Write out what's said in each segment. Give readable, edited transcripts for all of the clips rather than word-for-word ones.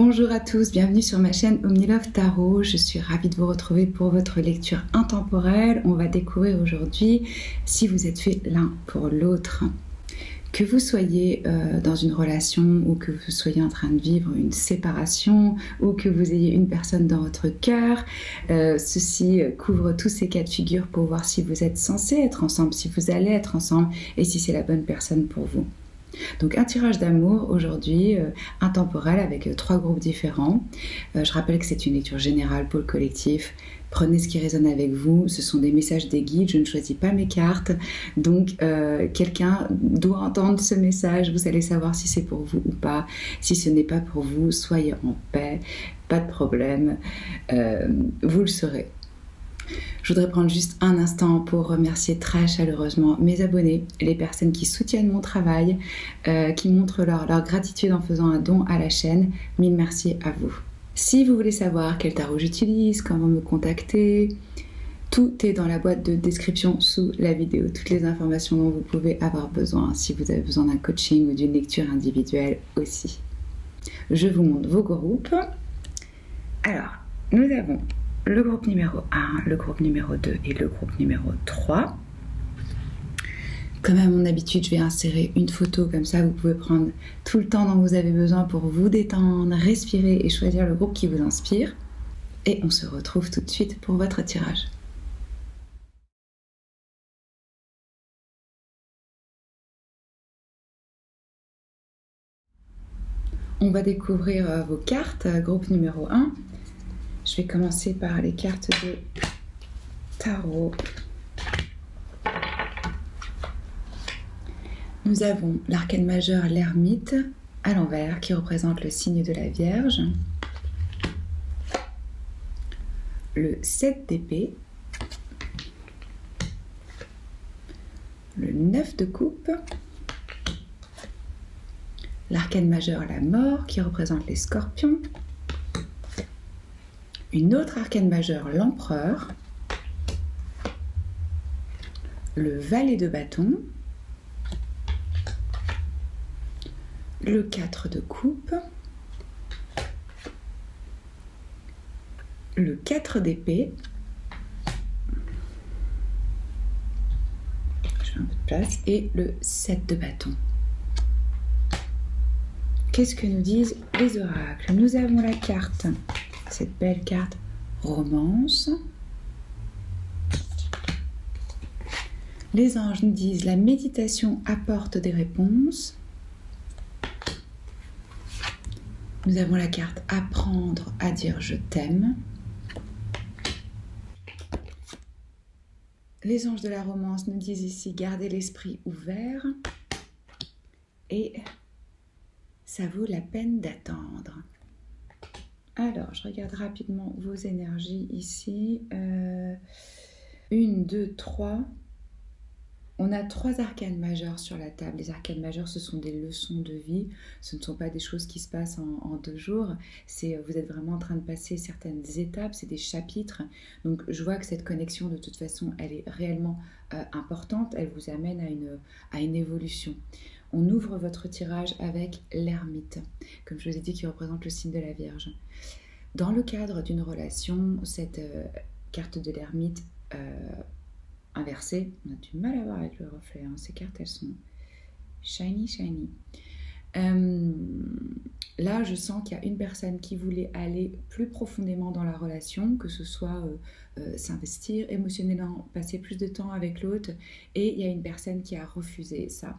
Bonjour à tous, bienvenue sur ma chaîne Omnilove Tarot. Je suis ravie de vous retrouver pour votre lecture intemporelle. On va découvrir aujourd'hui si vous êtes fait l'un pour l'autre. Que vous soyez dans une relation ou que vous soyez en train de vivre une séparation ou que vous ayez une personne dans votre cœur, ceci couvre tous ces cas de figure pour voir si vous êtes censé être ensemble, si vous allez être ensemble et si c'est la bonne personne pour vous. Donc un tirage d'amour aujourd'hui, intemporel avec 3 groupes différents. Je rappelle que c'est une lecture générale pour le collectif. Prenez ce qui résonne avec vous, ce sont des messages des guides, je ne choisis pas mes cartes. Donc quelqu'un doit entendre ce message, vous allez savoir si c'est pour vous ou pas. Si ce n'est pas pour vous, soyez en paix, pas de problème, vous le saurez. Je voudrais prendre juste un instant pour remercier très chaleureusement mes abonnés, les personnes qui soutiennent mon travail, qui montrent leur gratitude en faisant un don à la chaîne. Mille merci à vous. Si vous voulez savoir quel tarot j'utilise, comment me contacter, tout est dans la boîte de description sous la vidéo. Toutes les informations dont vous pouvez avoir besoin, si vous avez besoin d'un coaching ou d'une lecture individuelle aussi. Je vous montre vos groupes. Alors, nous avons le groupe numéro 1, le groupe numéro 2 et le groupe numéro 3. Comme à mon habitude, je vais insérer une photo, comme ça vous pouvez prendre tout le temps dont vous avez besoin pour vous détendre, respirer et choisir le groupe qui vous inspire. Et on se retrouve tout de suite pour votre tirage. On va découvrir vos cartes, groupe numéro 1. Je vais commencer par les cartes de tarot. Nous avons l'arcane majeur, l'ermite, à l'envers, qui représente le signe de la Vierge. Le 7 d'épée. Le 9 de coupe. L'arcane majeur, la mort, qui représente les scorpions. Une autre arcane majeure, l'empereur, le valet de bâton, le 4 de coupe, le 4 d'épée, je fais un peu de place, et le 7 de bâton. Qu'est-ce que nous disent les oracles? Nous avons la carte, cette belle carte romance. Les anges nous disent la méditation apporte des réponses. Nous avons la carte apprendre à dire je t'aime. Les anges de la romance nous disent ici garder l'esprit ouvert. Et ça vaut la peine d'attendre. Alors, je regarde rapidement vos énergies ici. 1, 2, 3. On a 3 arcanes majeures sur la table. Les arcanes majeures, ce sont des leçons de vie. Ce ne sont pas des choses qui se passent en 2 jours. Vous êtes vraiment en train de passer certaines étapes. C'est des chapitres. Donc, je vois que cette connexion, de toute façon, elle est réellement importante. Elle vous amène à une évolution. On ouvre votre tirage avec l'ermite, comme je vous ai dit, qui représente le signe de la Vierge. Dans le cadre d'une relation, cette carte de l'ermite inversée, on a du mal à voir avec le reflet, hein. Ces cartes, elles sont shiny. Là, je sens qu'il y a une personne qui voulait aller plus profondément dans la relation, que ce soit s'investir émotionnellement, passer plus de temps avec l'autre, et il y a une personne qui a refusé ça,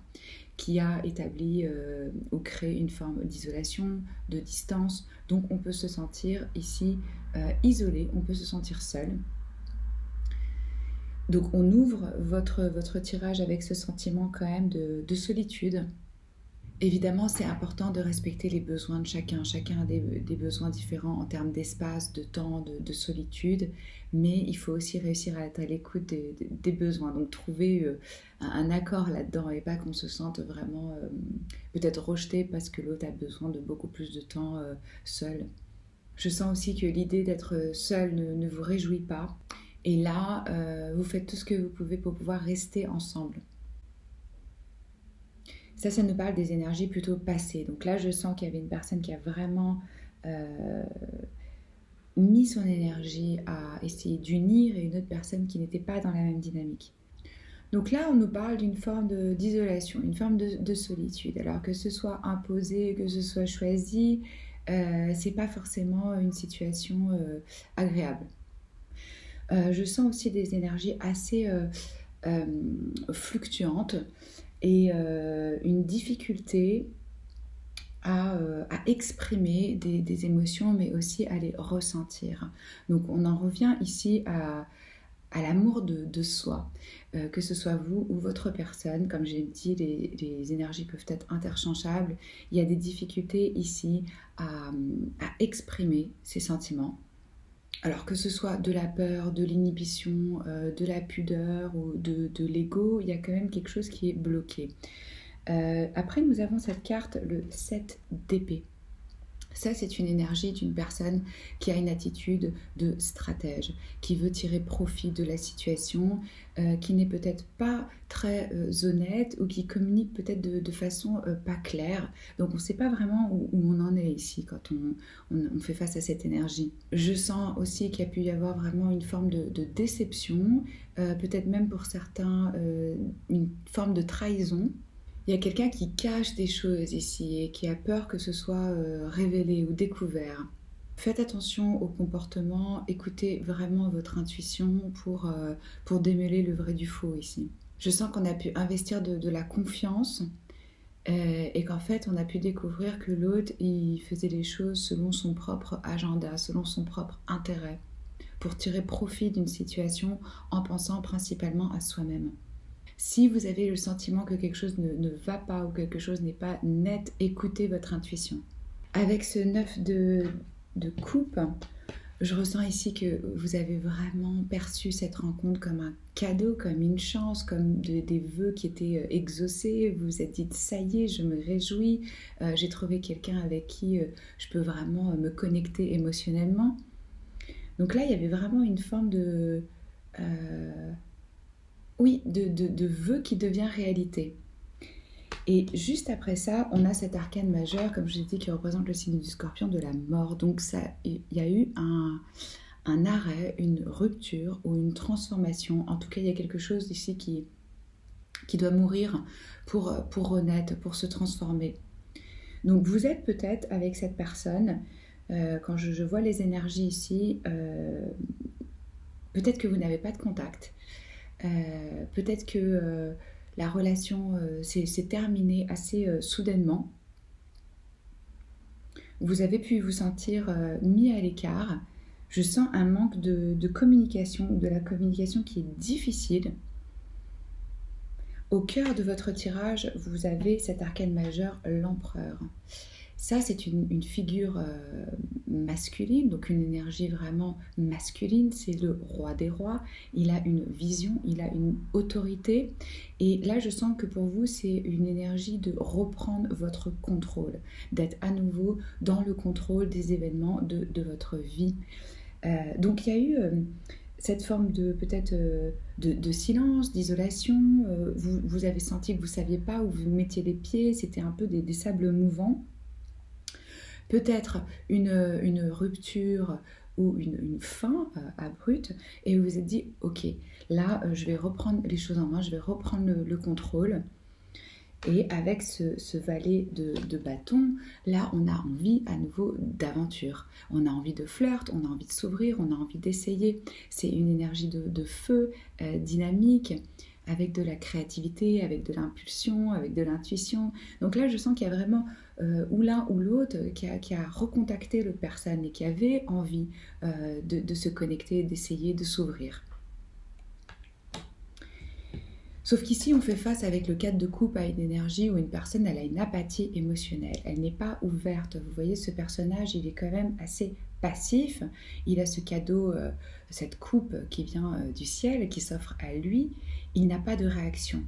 qui a établi ou créé une forme d'isolation, de distance. Donc on peut se sentir ici isolé, on peut se sentir seul. Donc on ouvre votre tirage avec ce sentiment quand même de solitude. Évidemment, c'est important de respecter les besoins de chacun. Chacun a des besoins différents en termes d'espace, de temps, de solitude. Mais il faut aussi réussir à être à l'écoute des besoins. Donc trouver un accord là-dedans et pas qu'on se sente vraiment peut-être rejeté parce que l'autre a besoin de beaucoup plus de temps seul. Je sens aussi que l'idée d'être seul ne vous réjouit pas. Et là, vous faites tout ce que vous pouvez pour pouvoir rester ensemble. Ça nous parle des énergies plutôt passées. Donc là, je sens qu'il y avait une personne qui a vraiment mis son énergie à essayer d'unir et une autre personne qui n'était pas dans la même dynamique. Donc là, on nous parle d'une forme d'isolation, une forme de solitude. Alors que ce soit imposé, que ce soit choisi, c'est pas forcément une situation agréable. Je sens aussi des énergies assez fluctuantes et une difficulté à exprimer des émotions, mais aussi à les ressentir. Donc on en revient ici à l'amour de soi, que ce soit vous ou votre personne. Comme j'ai dit, les énergies peuvent être interchangeables. Il y a des difficultés ici à exprimer ces sentiments. Alors que ce soit de la peur, de l'inhibition, de la pudeur ou de l'ego, il y a quand même quelque chose qui est bloqué. Après, nous avons cette carte, le 7 d'épée. Ça, c'est une énergie d'une personne qui a une attitude de stratège, qui veut tirer profit de la situation, qui n'est peut-être pas très honnête ou qui communique peut-être de façon pas claire. Donc on ne sait pas vraiment où on en est ici quand on fait face à cette énergie. Je sens aussi qu'il y a pu y avoir vraiment une forme de déception, peut-être même pour certains une forme de trahison. Il y a quelqu'un qui cache des choses ici et qui a peur que ce soit révélé ou découvert. Faites attention au comportement, écoutez vraiment votre intuition pour démêler le vrai du faux ici. Je sens qu'on a pu investir de la confiance et qu'en fait on a pu découvrir que l'autre il faisait les choses selon son propre agenda, selon son propre intérêt, pour tirer profit d'une situation en pensant principalement à soi-même. Si vous avez le sentiment que quelque chose ne va pas ou quelque chose n'est pas net, écoutez votre intuition. Avec ce 9 de coupe, je ressens ici que vous avez vraiment perçu cette rencontre comme un cadeau, comme une chance, comme des vœux qui étaient exaucés. Vous vous êtes dit, ça y est, je me réjouis, j'ai trouvé quelqu'un avec qui je peux vraiment me connecter émotionnellement. Donc là, il y avait vraiment une forme de vœu qui devient réalité. Et juste après ça, on a cet arcane majeur, comme je l'ai dit, qui représente le signe du Scorpion, de la mort. Donc il y a eu un arrêt, une rupture ou une transformation. En tout cas, il y a quelque chose ici qui doit mourir pour renaître, pour se transformer. Donc vous êtes peut-être avec cette personne, quand je vois les énergies ici, peut-être que vous n'avez pas de contact. Peut-être que la relation s'est terminée assez soudainement. Vous avez pu vous sentir mis à l'écart. Je sens un manque de communication, de la communication qui est difficile. Au cœur de votre tirage, vous avez cet arcane majeur, l'empereur. Ça, c'est une figure masculine, donc une énergie vraiment masculine. C'est le roi des rois. Il a une vision, il a une autorité. Et là, je sens que pour vous, c'est une énergie de reprendre votre contrôle, d'être à nouveau dans le contrôle des événements de votre vie. Donc, il y a eu cette forme de peut-être de silence, d'isolation. Vous avez senti que vous ne saviez pas où vous mettiez les pieds. C'était un peu des sables mouvants. Peut-être une rupture ou une fin abrupte, et vous vous êtes dit, ok, là, je vais reprendre les choses en main, je vais reprendre le contrôle. Et avec ce valet de bâton, là, on a envie à nouveau d'aventure. On a envie de flirt, on a envie de s'ouvrir, on a envie d'essayer. C'est une énergie de feu, dynamique, avec de la créativité, avec de l'impulsion, avec de l'intuition. Donc là, je sens qu'il y a vraiment ou l'un ou l'autre qui a recontacté l'autre personne et qui avait envie de se connecter, d'essayer, de s'ouvrir. Sauf qu'ici, on fait face avec le 4 de coupe à une énergie où une personne, elle a une apathie émotionnelle. Elle n'est pas ouverte. Vous voyez, ce personnage, il est quand même assez passif. Il a ce cadeau, cette coupe qui vient du ciel, qui s'offre à lui. Il n'a pas de réaction.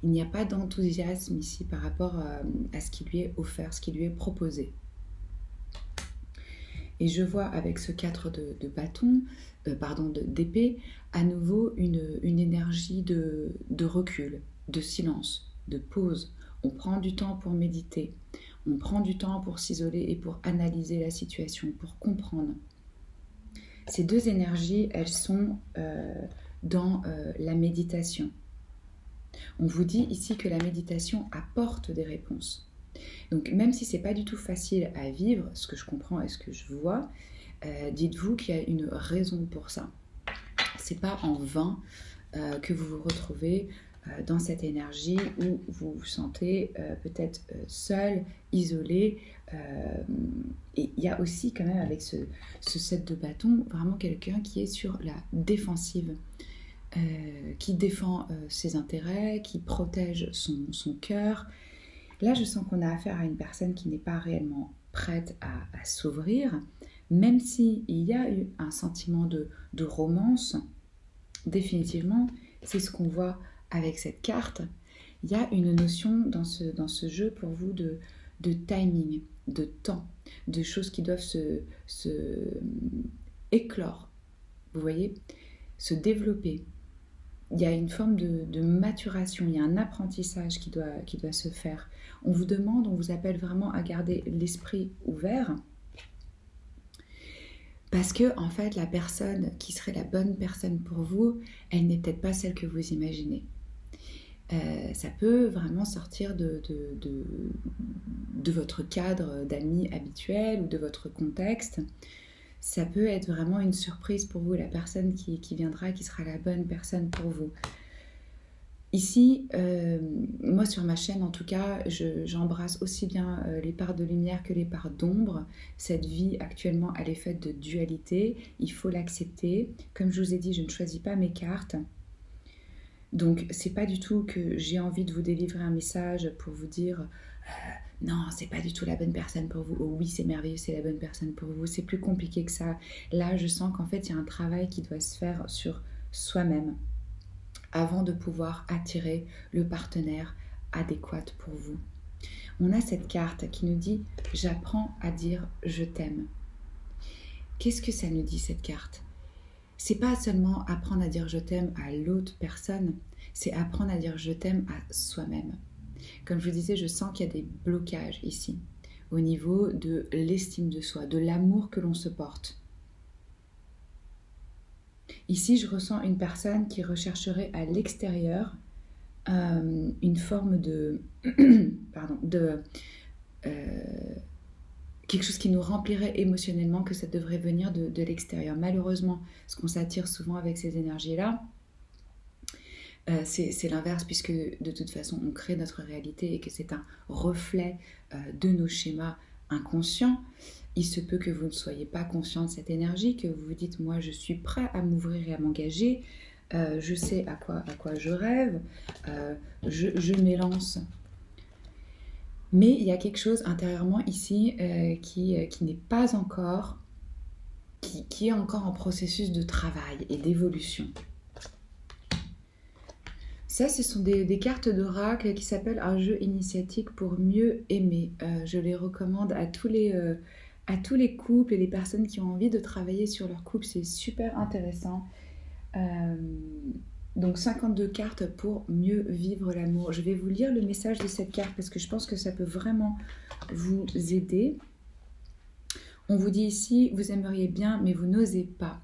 Il n'y a pas d'enthousiasme ici par rapport à ce qui lui est offert, ce qui lui est proposé. Et je vois avec ce 4 de bâton, d'épée, à nouveau une énergie de recul, de silence, de pause. On prend du temps pour méditer. On prend du temps pour s'isoler et pour analyser la situation, pour comprendre. Ces deux énergies, elles sont dans la méditation. On vous dit ici que la méditation apporte des réponses. Donc même si ce n'est pas du tout facile à vivre, ce que je comprends et ce que je vois, dites-vous qu'il y a une raison pour ça. Ce n'est pas en vain que vous vous retrouvez dans cette énergie où vous vous sentez peut-être seul, isolé. Et il y a aussi quand même avec ce 7 de bâton, vraiment quelqu'un qui est sur la défensive, qui défend ses intérêts, qui protège son cœur. Là, je sens qu'on a affaire à une personne qui n'est pas réellement prête à s'ouvrir, même s'il y a eu un sentiment de romance. Définitivement, c'est ce qu'on voit avec cette carte. Il y a une notion dans ce jeu pour vous de timing, de temps, de choses qui doivent se éclore, vous voyez, se développer. Il y a une forme de maturation, il y a un apprentissage qui doit se faire. On vous demande, on vous appelle vraiment à garder l'esprit ouvert, parce que en fait, la personne qui serait la bonne personne pour vous, elle n'est peut-être pas celle que vous imaginez. Ça peut vraiment sortir de votre cadre d'amis habituel ou de votre contexte. Ça peut être vraiment une surprise pour vous, la personne qui viendra, qui sera la bonne personne pour vous. Ici, moi sur ma chaîne en tout cas, j'embrasse aussi bien les parts de lumière que les parts d'ombre. Cette vie actuellement, elle est faite de dualité, il faut l'accepter. Comme je vous ai dit, je ne choisis pas mes cartes. Donc c'est pas du tout que j'ai envie de vous délivrer un message pour vous dire non, c'est pas du tout la bonne personne pour vous. Oh oui, c'est merveilleux, c'est la bonne personne pour vous. C'est plus compliqué que ça. Là, je sens qu'en fait, il y a un travail qui doit se faire sur soi-même avant de pouvoir attirer le partenaire adéquat pour vous. On a cette carte qui nous dit « J'apprends à dire je t'aime ». Qu'est-ce que ça nous dit cette carte ? C'est pas seulement apprendre à dire je t'aime à l'autre personne, c'est apprendre à dire je t'aime à soi-même. Comme je vous disais, je sens qu'il y a des blocages ici, au niveau de l'estime de soi, de l'amour que l'on se porte. Ici, je ressens une personne qui rechercherait à l'extérieur une forme de... quelque chose qui nous remplirait émotionnellement, que ça devrait venir de l'extérieur. Malheureusement, ce qu'on s'attire souvent avec ces énergies-là, c'est l'inverse, puisque de toute façon, on crée notre réalité et que c'est un reflet de nos schémas inconscients. Il se peut que vous ne soyez pas conscient de cette énergie, que vous vous dites « moi, je suis prêt à m'ouvrir et à m'engager, je sais à quoi je rêve, je m'élance ». Mais il y a quelque chose intérieurement ici qui n'est pas encore, qui est encore en processus de travail et d'évolution. Ça, ce sont des cartes d'oracle qui s'appellent un jeu initiatique pour mieux aimer. Je les recommande à tous les couples et les personnes qui ont envie de travailler sur leur couple. C'est super intéressant. Donc 52 cartes pour mieux vivre l'amour. Je vais vous lire le message de cette carte parce que je pense que ça peut vraiment vous aider. On vous dit ici, vous aimeriez bien mais vous n'osez pas.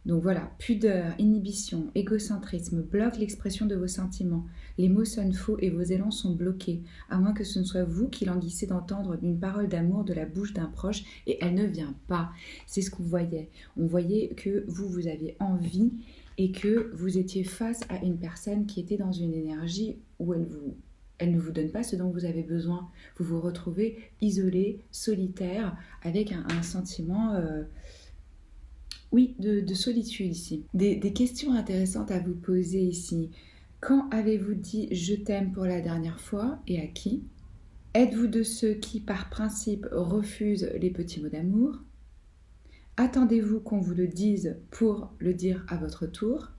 Donc voilà, pudeur, inhibition, égocentrisme bloquent l'expression de vos sentiments. Les mots sonnent faux et vos élans sont bloqués, à moins que ce ne soit vous qui languissez d'entendre une parole d'amour de la bouche d'un proche et elle ne vient pas. C'est ce qu'on voyait. On voyait que vous aviez envie et que vous étiez face à une personne qui était dans une énergie où elle ne vous donne pas ce dont vous avez besoin. Vous vous retrouvez isolé, solitaire, avec un sentiment... de solitude ici. Des questions intéressantes à vous poser ici. Quand avez-vous dit « je t'aime » pour la dernière fois et à qui ? Êtes-vous de ceux qui, par principe, refusent les petits mots d'amour ? Attendez-vous qu'on vous le dise pour le dire à votre tour ?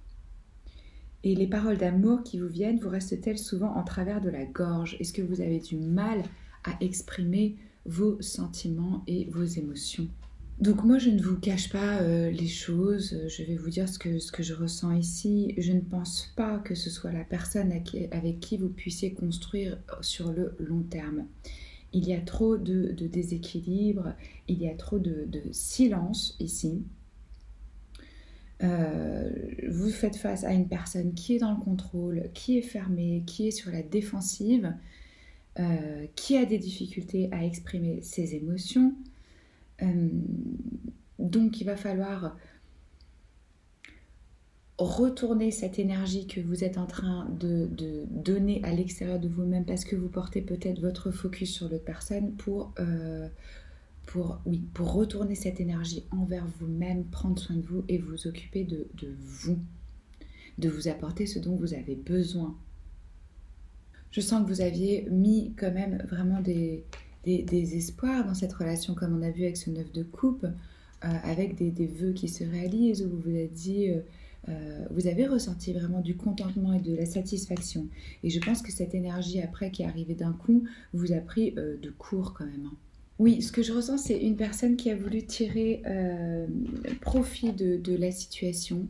Et les paroles d'amour qui vous viennent vous restent-elles souvent en travers de la gorge ? Est-ce que vous avez du mal à exprimer vos sentiments et vos émotions ? Donc moi, je ne vous cache pas les choses, je vais vous dire ce que je ressens ici. Je ne pense pas que ce soit la personne avec qui vous puissiez construire sur le long terme. Il y a trop de déséquilibre, il y a trop de silence ici. Vous faites face à une personne qui est dans le contrôle, qui est fermée, qui est sur la défensive, qui a des difficultés à exprimer ses émotions. Donc il va falloir retourner cette énergie que vous êtes en train de donner à l'extérieur de vous-même parce que vous portez peut-être votre focus sur l'autre personne pour retourner cette énergie envers vous-même, prendre soin de vous et vous occuper de vous, de vous apporter ce dont vous avez besoin. Je sens que vous aviez mis quand même vraiment des espoirs dans cette relation, comme on a vu avec ce 9 de coupe, avec des vœux qui se réalisent, où vous vous êtes dit, vous avez ressenti vraiment du contentement et de la satisfaction. Et je pense que cette énergie après qui est arrivée d'un coup vous a pris de court quand même. Oui, ce que je ressens, c'est une personne qui a voulu tirer profit de la situation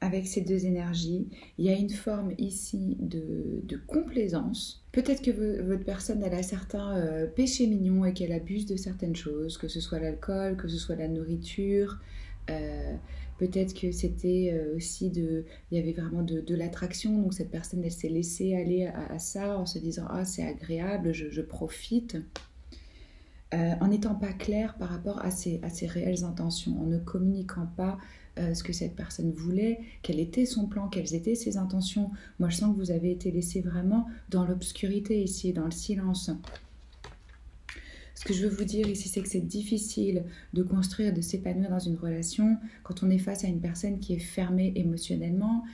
avec ces deux énergies. Il y a une forme ici de complaisance. Peut-être que votre personne elle a certains péchés mignons et qu'elle abuse de certaines choses, que ce soit l'alcool, que ce soit la nourriture. Peut-être que c'était aussi il y avait vraiment de l'attraction, donc cette personne elle s'est laissée aller à ça en se disant ah c'est agréable, je profite. En n'étant pas clair par rapport à ses réelles intentions, en ne communiquant pas ce que cette personne voulait, quel était son plan, quelles étaient ses intentions. Moi, je sens que vous avez été laissé vraiment dans l'obscurité ici, dans le silence. Ce que je veux vous dire ici, c'est que c'est difficile de construire, de s'épanouir dans une relation quand on est face à une personne qui est fermée émotionnellement,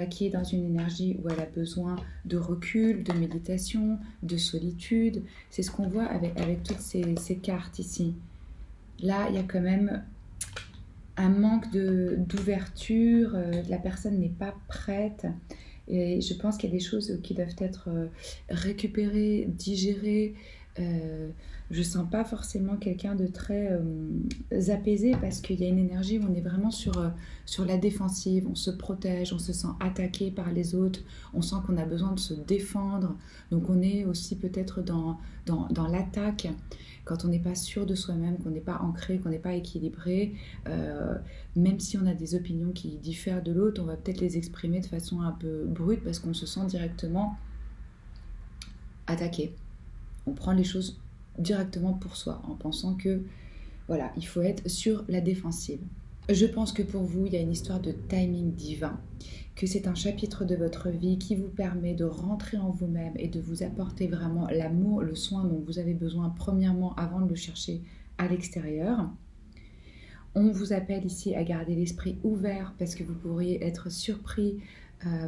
qui est dans une énergie où elle a besoin de recul, de méditation, de solitude. C'est ce qu'on voit avec toutes ces cartes ici. Là, il y a quand même un manque d'ouverture, la personne n'est pas prête. Et je pense qu'il y a des choses qui doivent être récupérées, digérées. Je sens pas forcément quelqu'un de très apaisé parce qu'il y a une énergie où on est vraiment sur la défensive, on se protège, on se sent attaqué par les autres, on sent qu'on a besoin de se défendre, donc on est aussi peut-être dans l'attaque quand on n'est pas sûr de soi-même, qu'on n'est pas ancré, qu'on n'est pas équilibré, même si on a des opinions qui diffèrent de l'autre, on va peut-être les exprimer de façon un peu brute parce qu'on se sent directement attaqué. On prend les choses directement pour soi en pensant que voilà, il faut être sur la défensive. Je pense que pour vous, il y a une histoire de timing divin, que c'est un chapitre de votre vie qui vous permet de rentrer en vous-même et de vous apporter vraiment l'amour, le soin dont vous avez besoin premièrement avant de le chercher à l'extérieur. On vous appelle ici à garder l'esprit ouvert parce que vous pourriez être surpris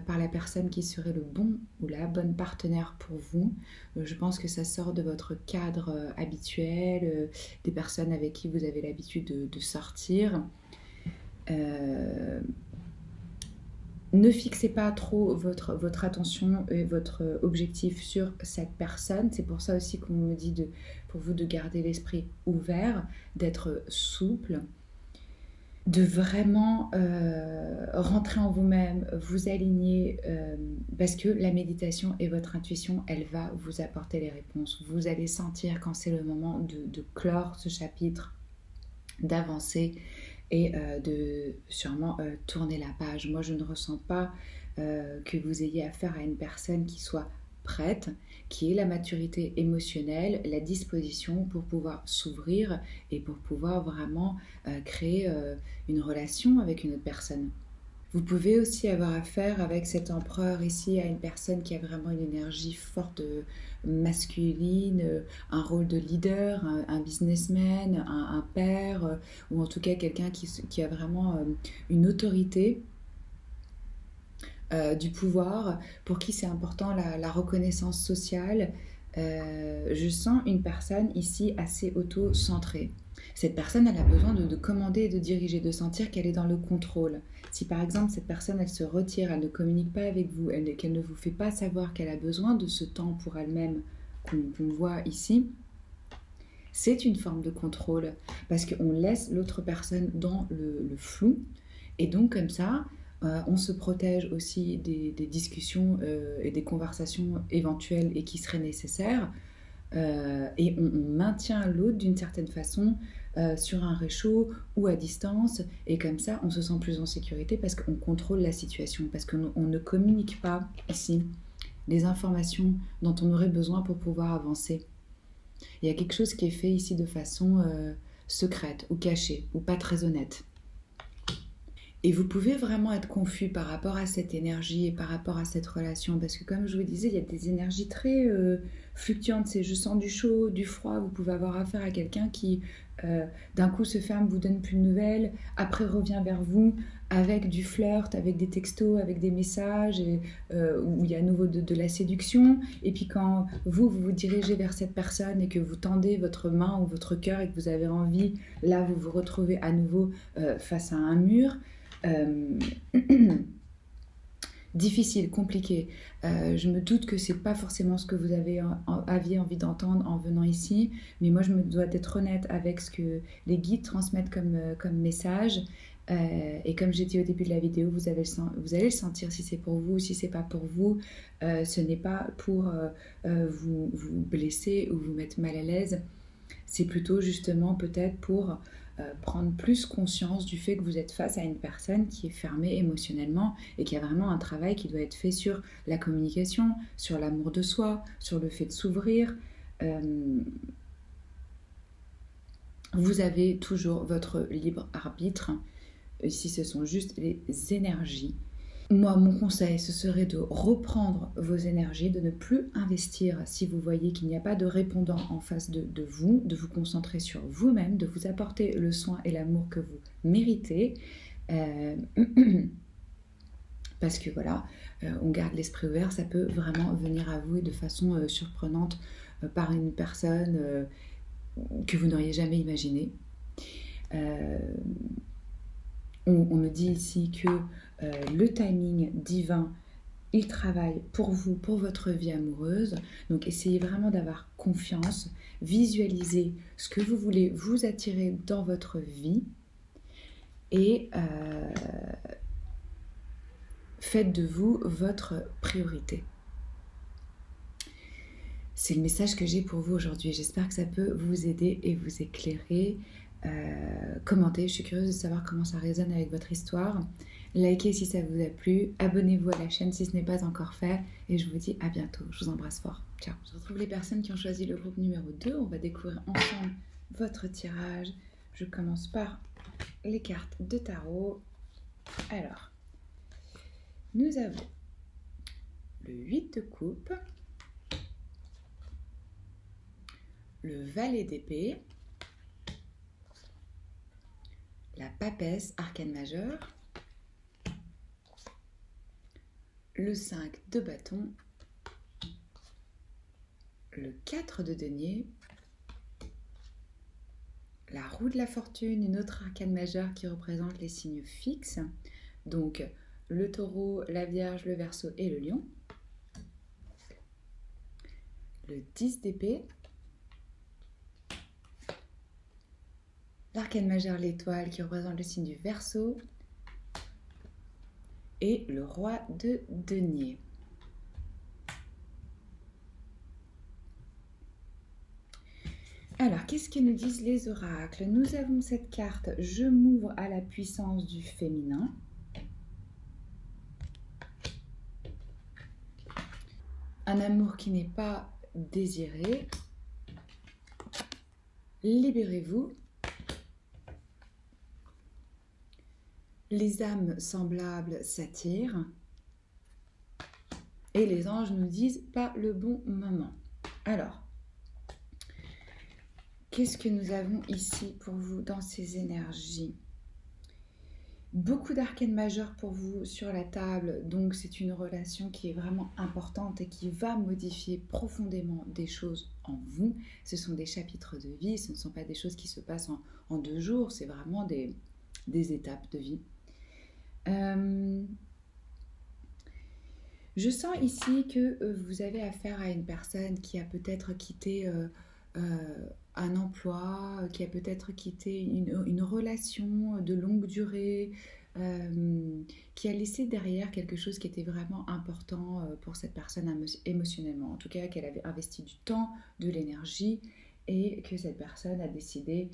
par la personne qui serait le bon ou la bonne partenaire pour vous. Je pense que ça sort de votre cadre habituel, des personnes avec qui vous avez l'habitude de sortir. Ne fixez pas trop votre attention et votre objectif sur cette personne. C'est pour ça aussi qu'on me dit pour vous de garder l'esprit ouvert, d'être souple, de vraiment rentrer en vous-même, vous aligner, parce que la méditation et votre intuition, elle va vous apporter les réponses. Vous allez sentir quand c'est le moment de clore ce chapitre, d'avancer et de sûrement tourner la page. Moi, je ne ressens pas que vous ayez affaire à une personne qui soit prête, qui ait la maturité émotionnelle, la disposition pour pouvoir s'ouvrir et pour pouvoir vraiment créer une relation avec une autre personne. Vous pouvez aussi avoir affaire avec cet empereur ici à une personne qui a vraiment une énergie forte masculine, un rôle de leader, un businessman, un père, ou en tout cas quelqu'un qui a vraiment une autorité, du pouvoir, pour qui c'est important la reconnaissance sociale. Je sens une personne ici assez auto-centrée. Cette personne, elle a besoin de commander et de diriger, de sentir qu'elle est dans le contrôle. Si par exemple cette personne, elle se retire, elle ne communique pas avec vous, qu'elle ne vous fait pas savoir qu'elle a besoin de ce temps pour elle-même qu'on voit ici, c'est une forme de contrôle parce qu'on laisse l'autre personne dans le flou et donc comme ça, on se protège aussi des discussions et des conversations éventuelles et qui seraient nécessaires et on maintient l'autre d'une certaine façon sur un réchaud ou à distance, et comme ça on se sent plus en sécurité parce qu'on contrôle la situation, parce qu'on ne communique pas ici les informations dont on aurait besoin pour pouvoir avancer. Il y a quelque chose qui est fait ici de façon secrète ou cachée ou pas très honnête. Et vous pouvez vraiment être confus par rapport à cette énergie et par rapport à cette relation. Parce que comme je vous disais, il y a des énergies très fluctuantes. C'est je sens du chaud, du froid. Vous pouvez avoir affaire à quelqu'un qui d'un coup se ferme, vous donne plus de nouvelles, après revient vers vous avec du flirt, avec des textos, avec des messages, où il y a à nouveau de la séduction. Et puis quand vous vous dirigez vers cette personne et que vous tendez votre main ou votre cœur et que vous avez envie, là vous vous retrouvez à nouveau face à un mur. Difficile, compliqué. Je me doute que c'est pas forcément ce que vous aviez envie d'entendre en venant ici, mais moi je me dois d'être honnête avec ce que les guides transmettent comme message. Et comme j'ai dit au début de la vidéo, vous allez le sentir si c'est pour vous ou si c'est pas pour vous. Ce n'est pas pour vous blesser ou vous mettre mal à l'aise. C'est plutôt justement peut-être pour prendre plus conscience du fait que vous êtes face à une personne qui est fermée émotionnellement et qui a vraiment un travail qui doit être fait sur la communication, sur l'amour de soi, sur le fait de s'ouvrir. Vous avez toujours votre libre arbitre. Ici, ce sont juste les énergies. Moi, mon conseil, ce serait de reprendre vos énergies, de ne plus investir si vous voyez qu'il n'y a pas de répondant en face de vous, de vous concentrer sur vous-même, de vous apporter le soin et l'amour que vous méritez. Parce que voilà, on garde l'esprit ouvert, ça peut vraiment venir à vous de façon surprenante par une personne que vous n'auriez jamais imaginée. On me dit ici que le timing divin, il travaille pour vous, pour votre vie amoureuse. Donc essayez vraiment d'avoir confiance, visualisez ce que vous voulez vous attirer dans votre vie et faites de vous votre priorité. C'est le message que j'ai pour vous aujourd'hui. J'espère que ça peut vous aider et vous éclairer. Commentez, je suis curieuse de savoir comment ça résonne avec votre histoire. Likez si ça vous a plu, abonnez-vous à la chaîne si ce n'est pas encore fait et je vous dis à bientôt. Je vous embrasse fort. Ciao. Je retrouve les personnes qui ont choisi le groupe numéro 2. On va découvrir ensemble votre tirage. Je commence par les cartes de tarot. Alors, nous avons le 8 de coupe, le valet d'épée, la papesse, arcane majeur, le 5 de bâton, le 4 de denier, la roue de la fortune, une autre arcane majeure qui représente les signes fixes, donc le taureau, la vierge, le verseau et le lion, le 10 d'épée, l'arcane majeure, l'étoile qui représente le signe du verseau, et le roi de denier. Alors, qu'est-ce que nous disent les oracles? Nous avons cette carte « Je m'ouvre à la puissance du féminin ». Un amour qui n'est pas désiré. Libérez-vous. Les âmes semblables s'attirent. Et les anges nous disent « pas le bon moment ». Alors, qu'est-ce que nous avons ici pour vous dans ces énergies? Beaucoup d'arcanes majeurs pour vous sur la table, donc c'est une relation qui est vraiment importante et qui va modifier profondément des choses en vous. Ce sont des chapitres de vie, ce ne sont pas des choses qui se passent en 2 jours, c'est vraiment des étapes de vie. Je sens ici que vous avez affaire à une personne qui a peut-être quitté un emploi, qui a peut-être quitté une relation de longue durée, qui a laissé derrière quelque chose qui était vraiment important pour cette personne émotionnellement. En tout cas, qu'elle avait investi du temps, de l'énergie, et que cette personne a décidé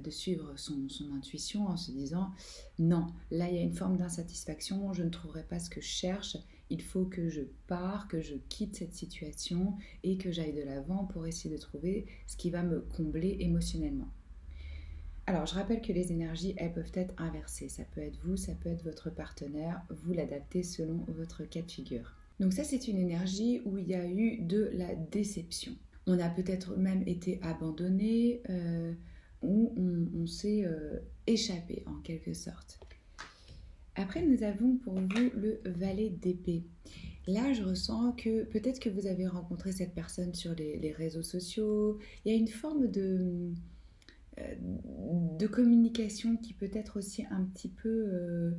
de suivre son intuition en se disant non, là il y a une forme d'insatisfaction, je ne trouverai pas ce que je cherche, il faut que je parte, que je quitte cette situation et que j'aille de l'avant pour essayer de trouver ce qui va me combler émotionnellement. Alors, je rappelle que les énergies, elles peuvent être inversées. Ça peut être vous, ça peut être votre partenaire. Vous l'adaptez selon votre cas de figure. Donc ça, c'est une énergie où il y a eu de la déception. On a peut-être même été abandonné, où on s'est échappé en quelque sorte. Après, nous avons pour vous le valet d'épée. Là, je ressens que peut-être que vous avez rencontré cette personne sur les réseaux sociaux. Il y a une forme de communication qui peut être aussi un petit peu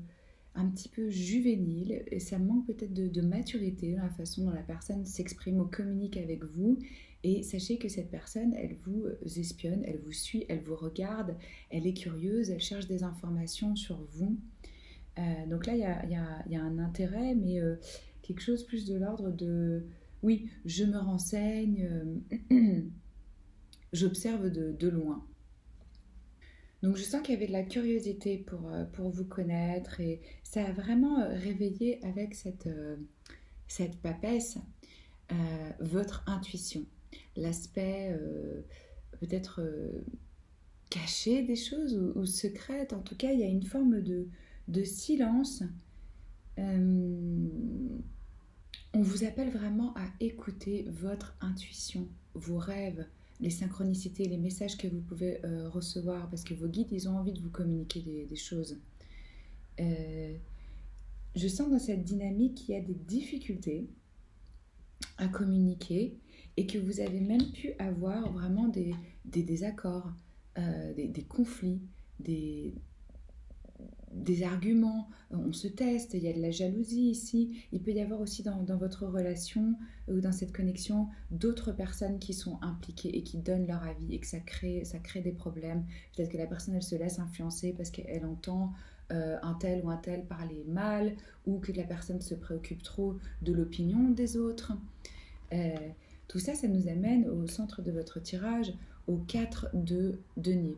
juvénile, et ça manque peut-être de maturité dans la façon dont la personne s'exprime ou communique avec vous. Et sachez que cette personne, elle vous espionne, elle vous suit, elle vous regarde, elle est curieuse, elle cherche des informations sur vous. Donc là, il y a un intérêt, mais quelque chose plus de l'ordre de oui, je me renseigne, j'observe de loin. Donc je sens qu'il y avait de la curiosité pour vous connaître, et ça a vraiment réveillé avec cette papesse votre intuition, l'aspect peut-être caché des choses ou secrète. En tout cas, il y a une forme de silence. On vous appelle vraiment à écouter votre intuition, vos rêves, les synchronicités, les messages que vous pouvez recevoir, parce que vos guides, ils ont envie de vous communiquer des choses. Je sens dans cette dynamique qu'il y a des difficultés à communiquer et que vous avez même pu avoir vraiment des désaccords, des conflits, des arguments, on se teste, il y a de la jalousie ici, il peut y avoir aussi dans votre relation ou dans cette connexion d'autres personnes qui sont impliquées et qui donnent leur avis, et que ça crée des problèmes. Peut-être que la personne, elle se laisse influencer parce qu'elle entend un tel ou un tel parler mal, ou que la personne se préoccupe trop de l'opinion des autres. Tout ça, ça nous amène au centre de votre tirage, aux 4 de denier.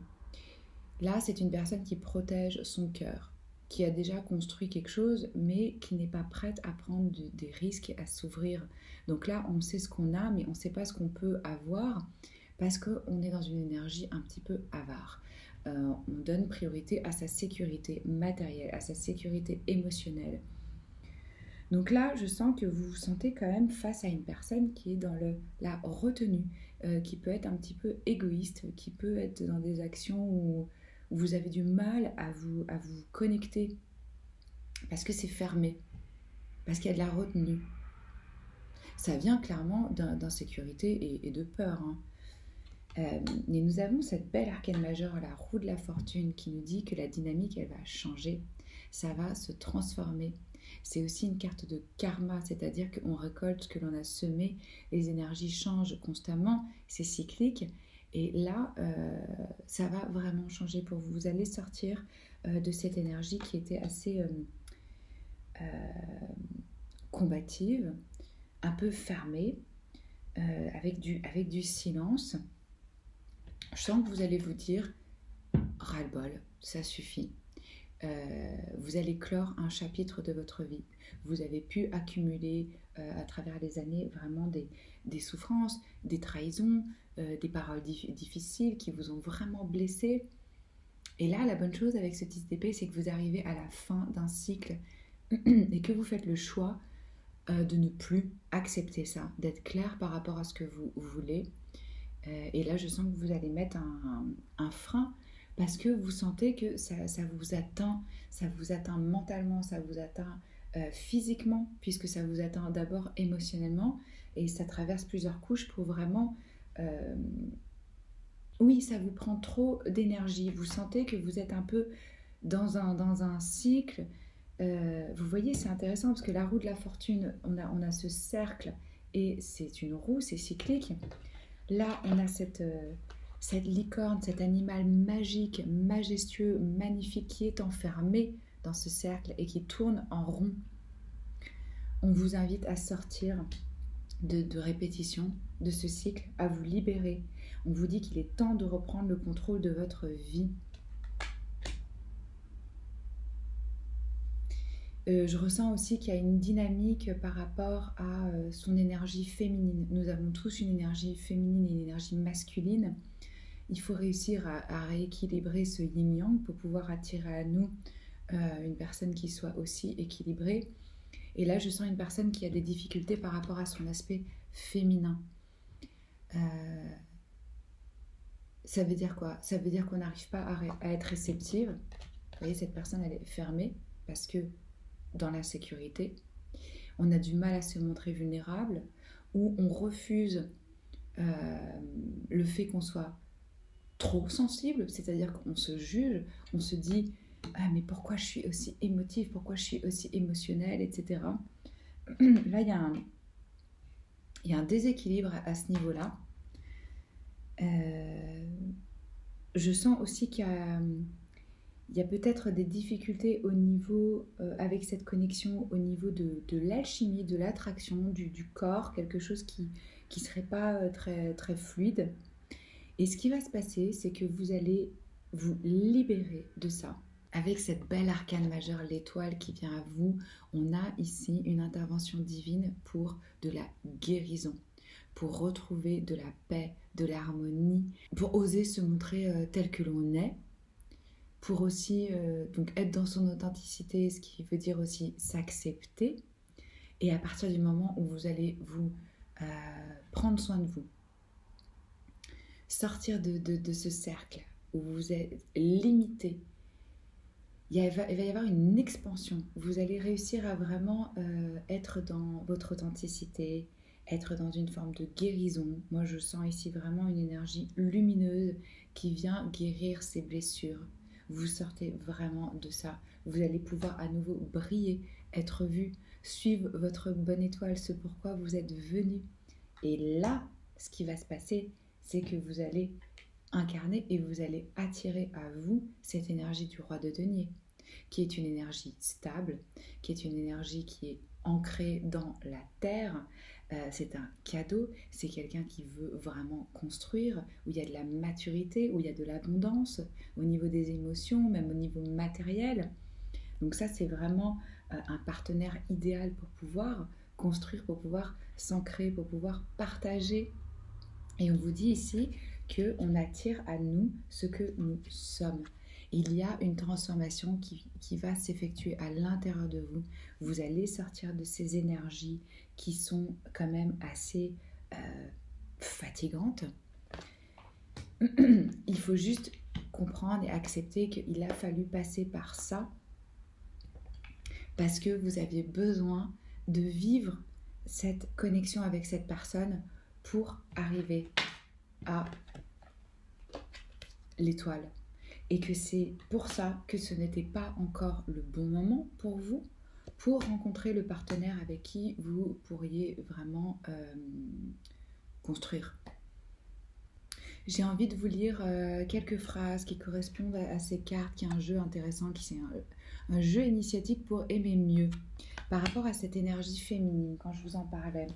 Là, c'est une personne qui protège son cœur, qui a déjà construit quelque chose, mais qui n'est pas prête à prendre des risques et à s'ouvrir. Donc là, on sait ce qu'on a, mais on ne sait pas ce qu'on peut avoir, parce qu'on est dans une énergie un petit peu avare. On donne priorité à sa sécurité matérielle, à sa sécurité émotionnelle. Donc là, je sens que vous vous sentez quand même face à une personne qui est dans la retenue, qui peut être un petit peu égoïste, qui peut être dans des actions où vous avez du mal à vous connecter, parce que c'est fermé, parce qu'il y a de la retenue. Ça vient clairement d'insécurité et de peur. Mais nous avons cette belle arcane majeure, la roue de la fortune, qui nous dit que la dynamique, elle va changer, ça va se transformer. C'est aussi une carte de karma, c'est-à-dire qu'on récolte ce que l'on a semé, les énergies changent constamment, c'est cyclique. Et là, ça va vraiment changer pour vous. Vous allez sortir de cette énergie qui était assez combative, un peu fermée, avec du silence. Je sens que vous allez vous dire ras-le-bol, ça suffit. Vous allez clore un chapitre de votre vie. Vous avez pu accumuler à travers les années vraiment des souffrances, des trahisons, des paroles difficiles qui vous ont vraiment blessé. Et là, la bonne chose avec ce 10 d'épée, c'est que vous arrivez à la fin d'un cycle et que vous faites le choix de ne plus accepter ça, d'être clair par rapport à ce que vous voulez. Et là, je sens que vous allez mettre un frein, parce que vous sentez que ça vous atteint mentalement, ça vous atteint physiquement, puisque ça vous atteint d'abord émotionnellement, et ça traverse plusieurs couches pour vraiment... oui, ça vous prend trop d'énergie, vous sentez que vous êtes un peu dans un cycle. Vous voyez, c'est intéressant, parce que la roue de la fortune, on a ce cercle, et c'est une roue, c'est cyclique. Là, on a cette licorne, cet animal magique, majestueux, magnifique, qui est enfermé dans ce cercle et qui tourne en rond. On vous invite à sortir de répétition de ce cycle, à vous libérer. On vous dit qu'il est temps de reprendre le contrôle de votre vie. Je ressens aussi qu'il y a une dynamique par rapport à son énergie féminine. Nous avons tous une énergie féminine et une énergie masculine. Il faut réussir à rééquilibrer ce yin-yang pour pouvoir attirer à nous une personne qui soit aussi équilibrée. Et là, je sens une personne qui a des difficultés par rapport à son aspect féminin. Ça veut dire quoi? Ça veut dire qu'on n'arrive pas à être réceptive. Vous voyez, cette personne, elle est fermée parce que dans l'insécurité, on a du mal à se montrer vulnérable, ou on refuse le fait qu'on soit trop sensible, c'est-à-dire qu'on se juge, on se dit « Ah, mais pourquoi je suis aussi émotive, pourquoi je suis aussi émotionnelle, etc. » Là, il y a un déséquilibre à ce niveau-là. Je sens aussi qu'il y a peut-être des difficultés au niveau, avec cette connexion, au niveau de l'alchimie, de l'attraction, du corps, quelque chose qui ne serait pas très, très fluide. Et ce qui va se passer, c'est que vous allez vous libérer de ça. Avec cette belle arcane majeure, l'étoile qui vient à vous, on a ici une intervention divine pour de la guérison, pour retrouver de la paix, de l'harmonie, pour oser se montrer tel que l'on est, pour aussi donc être dans son authenticité, ce qui veut dire aussi s'accepter. Et à partir du moment où vous allez vous prendre soin de vous, sortir de ce cercle où vous êtes limité, il va y avoir une expansion. Vous allez réussir à vraiment être dans votre authenticité, être dans une forme de guérison. Moi, je sens ici vraiment une énergie lumineuse qui vient guérir ces blessures. Vous sortez vraiment de ça. Vous allez pouvoir à nouveau briller, être vu, suivre votre bonne étoile, ce pourquoi vous êtes venu. Et là, ce qui va se passer, c'est que vous allez incarner et vous allez attirer à vous cette énergie du roi de denier, qui est une énergie stable, qui est une énergie qui est ancrée dans la terre. C'est un cadeau, c'est quelqu'un qui veut vraiment construire, où il y a de la maturité, où il y a de l'abondance au niveau des émotions, même au niveau matériel. Donc ça, c'est vraiment un partenaire idéal pour pouvoir construire, pour pouvoir s'ancrer, pour pouvoir partager. Et on vous dit ici qu'on attire à nous ce que nous sommes. Il y a une transformation qui va s'effectuer à l'intérieur de vous. Vous allez sortir de ces énergies qui sont quand même assez fatigantes. Il faut juste comprendre et accepter qu'il a fallu passer par ça parce que vous aviez besoin de vivre cette connexion avec cette personne pour arriver à l'étoile. Et que c'est pour ça que ce n'était pas encore le bon moment pour vous, pour rencontrer le partenaire avec qui vous pourriez vraiment construire. J'ai envie de vous lire quelques phrases qui correspondent à ces cartes, qui est un jeu intéressant, qui c'est un jeu initiatique pour aimer mieux. Par rapport à cette énergie féminine, quand je vous en parlais.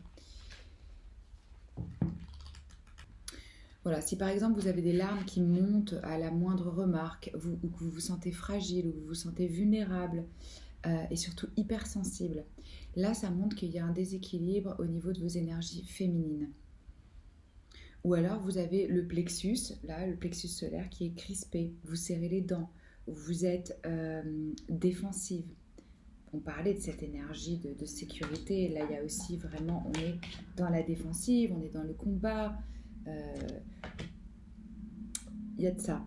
Voilà, si par exemple vous avez des larmes qui montent à la moindre remarque, ou que vous vous sentez fragile, ou que vous vous sentez vulnérable, et surtout hypersensible, là ça montre qu'il y a un déséquilibre au niveau de vos énergies féminines. Ou alors vous avez le plexus, là, le plexus solaire qui est crispé, vous serrez les dents, vous êtes défensive. On parlait de cette énergie de sécurité, là il y a aussi vraiment, on est dans la défensive, on est dans le combat. Il y a de ça.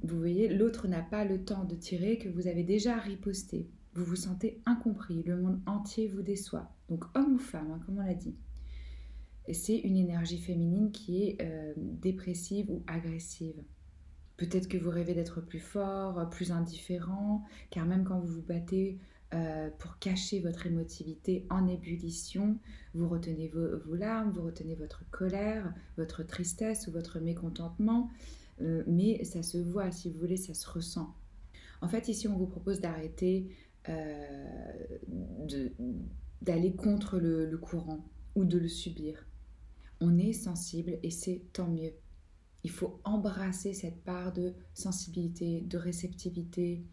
Vous voyez, l'autre n'a pas le temps de tirer, que vous avez déjà riposté. Vous vous sentez incompris, le monde entier vous déçoit. Donc homme ou femme, comme on l'a dit. Et c'est une énergie féminine qui est dépressive ou agressive. Peut-être que vous rêvez d'être plus fort, plus indifférent, car même quand vous vous battez pour cacher votre émotivité en ébullition, vous retenez vos larmes, vous retenez votre colère, votre tristesse ou votre mécontentement, mais ça se voit, si vous voulez, ça se ressent. En fait, ici, on vous propose d'arrêter d'aller contre le courant ou de le subir. On est sensible et c'est tant mieux. Il faut embrasser cette part de sensibilité, de réceptivité,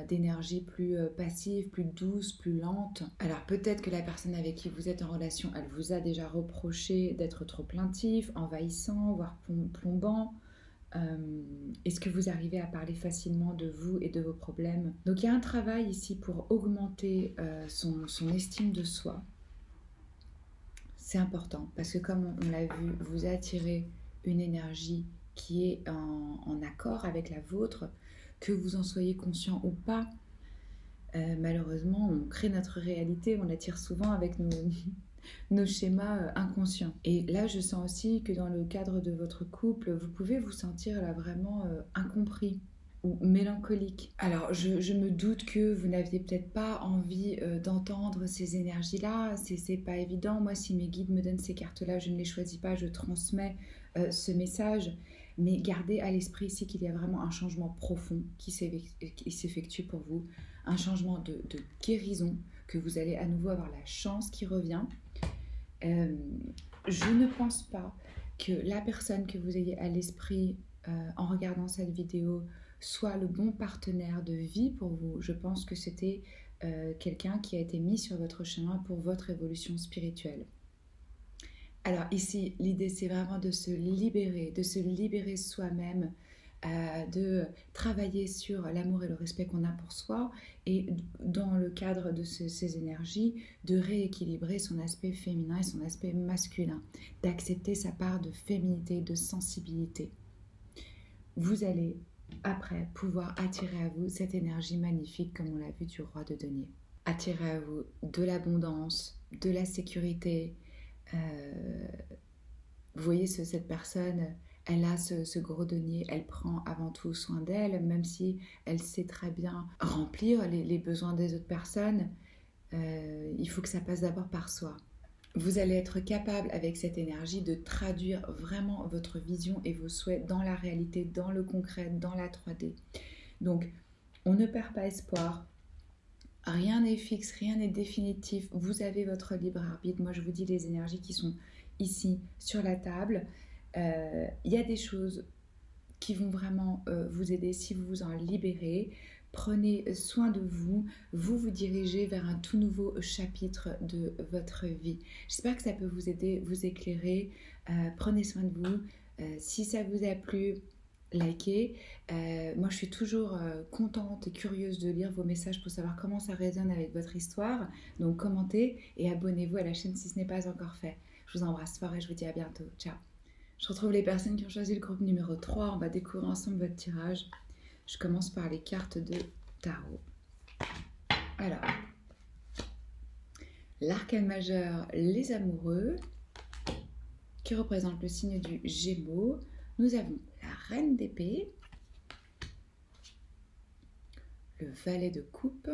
d'énergie plus passive, plus douce, plus lente. Alors peut-être que la personne avec qui vous êtes en relation, elle vous a déjà reproché d'être trop plaintif, envahissant, voire plombant. Est-ce que vous arrivez à parler facilement de vous et de vos problèmes? Donc il y a un travail ici pour augmenter son estime de soi. C'est important parce que comme on l'a vu, vous attirez une énergie qui est en accord avec la vôtre, que vous en soyez conscient ou pas. Malheureusement, on crée notre réalité, on l'attire souvent avec nos schémas inconscients. Et là, je sens aussi que dans le cadre de votre couple, vous pouvez vous sentir là vraiment incompris ou mélancolique. Alors, je me doute que vous n'aviez peut-être pas envie d'entendre ces énergies-là, c'est pas évident. Moi, si mes guides me donnent ces cartes-là, je ne les choisis pas, je transmets ce message. Mais gardez à l'esprit ici qu'il y a vraiment un changement profond qui s'effectue pour vous, un changement de guérison, que vous allez à nouveau avoir la chance qui revient. Je ne pense pas que la personne que vous ayez à l'esprit en regardant cette vidéo soit le bon partenaire de vie pour vous. Je pense que c'était quelqu'un qui a été mis sur votre chemin pour votre évolution spirituelle. Alors ici, l'idée c'est vraiment de se libérer soi-même, de travailler sur l'amour et le respect qu'on a pour soi et dans le cadre de ces énergies, de rééquilibrer son aspect féminin et son aspect masculin, d'accepter sa part de féminité, de sensibilité. Vous allez après pouvoir attirer à vous cette énergie magnifique comme on l'a vu du roi de denier. Attirer à vous de l'abondance, de la sécurité. Vous voyez cette personne, elle a ce gros denier, elle prend avant tout soin d'elle, même si elle sait très bien remplir les besoins des autres personnes, il faut que ça passe d'abord par soi. Vous allez être capable avec cette énergie de traduire vraiment votre vision et vos souhaits dans la réalité, dans le concret, dans la 3D. Donc, on ne perd pas espoir. Rien n'est fixe, rien n'est définitif. Vous avez votre libre arbitre. Moi, je vous dis les énergies qui sont ici sur la table. Il y a des choses qui vont vraiment vous aider si vous vous en libérez. Prenez soin de vous, vous dirigez vers un tout nouveau chapitre de votre vie. J'espère que ça peut vous aider, vous éclairer. Prenez soin de vous. Si ça vous a plu, likez. Moi, je suis toujours contente et curieuse de lire vos messages pour savoir comment ça résonne avec votre histoire. Donc, commentez et abonnez-vous à la chaîne si ce n'est pas encore fait. Je vous embrasse fort et je vous dis à bientôt. Ciao. Je retrouve les personnes qui ont choisi le groupe numéro 3. On va découvrir ensemble votre tirage. Je commence par les cartes de tarot. Alors, l'arcane majeur, les amoureux, qui représente le signe du Gémeaux. Nous avons la reine d'épée, le valet de coupe,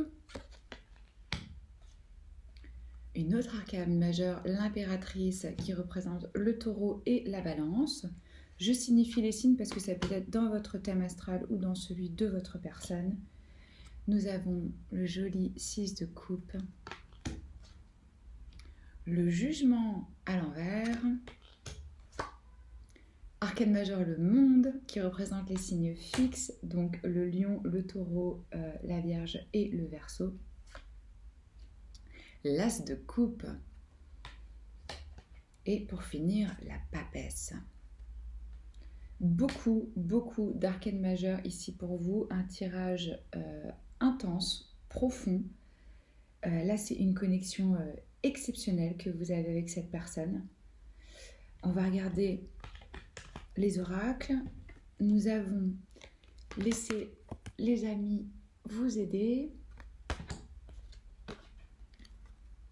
une autre arcane majeure, l'impératrice, qui représente le taureau et la balance. Je signifie les signes parce que ça peut être dans votre thème astral ou dans celui de votre personne. Nous avons le joli 6 de coupe, le jugement à l'envers, arcane majeur, le monde, qui représente les signes fixes, donc le lion, le taureau, la vierge et le verseau. L'as de coupe. Et pour finir, la papesse. Beaucoup d'arcanes majeurs ici pour vous. Un tirage intense, profond. Là, c'est une connexion exceptionnelle que vous avez avec cette personne. On va regarder les oracles. Nous avons laissé les amis vous aider.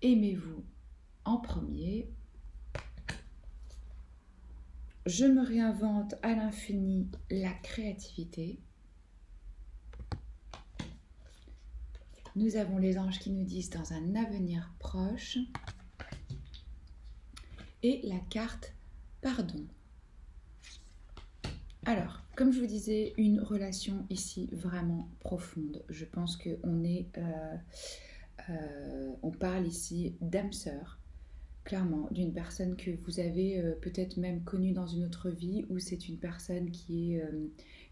Aimez-vous en premier. Je me réinvente à l'infini la créativité. Nous avons les anges qui nous disent dans un avenir proche. Et la carte pardon. Alors, comme je vous disais, une relation ici vraiment profonde. Je pense on parle ici d'âme sœur, clairement, d'une personne que vous avez peut-être même connue dans une autre vie, ou c'est une personne qui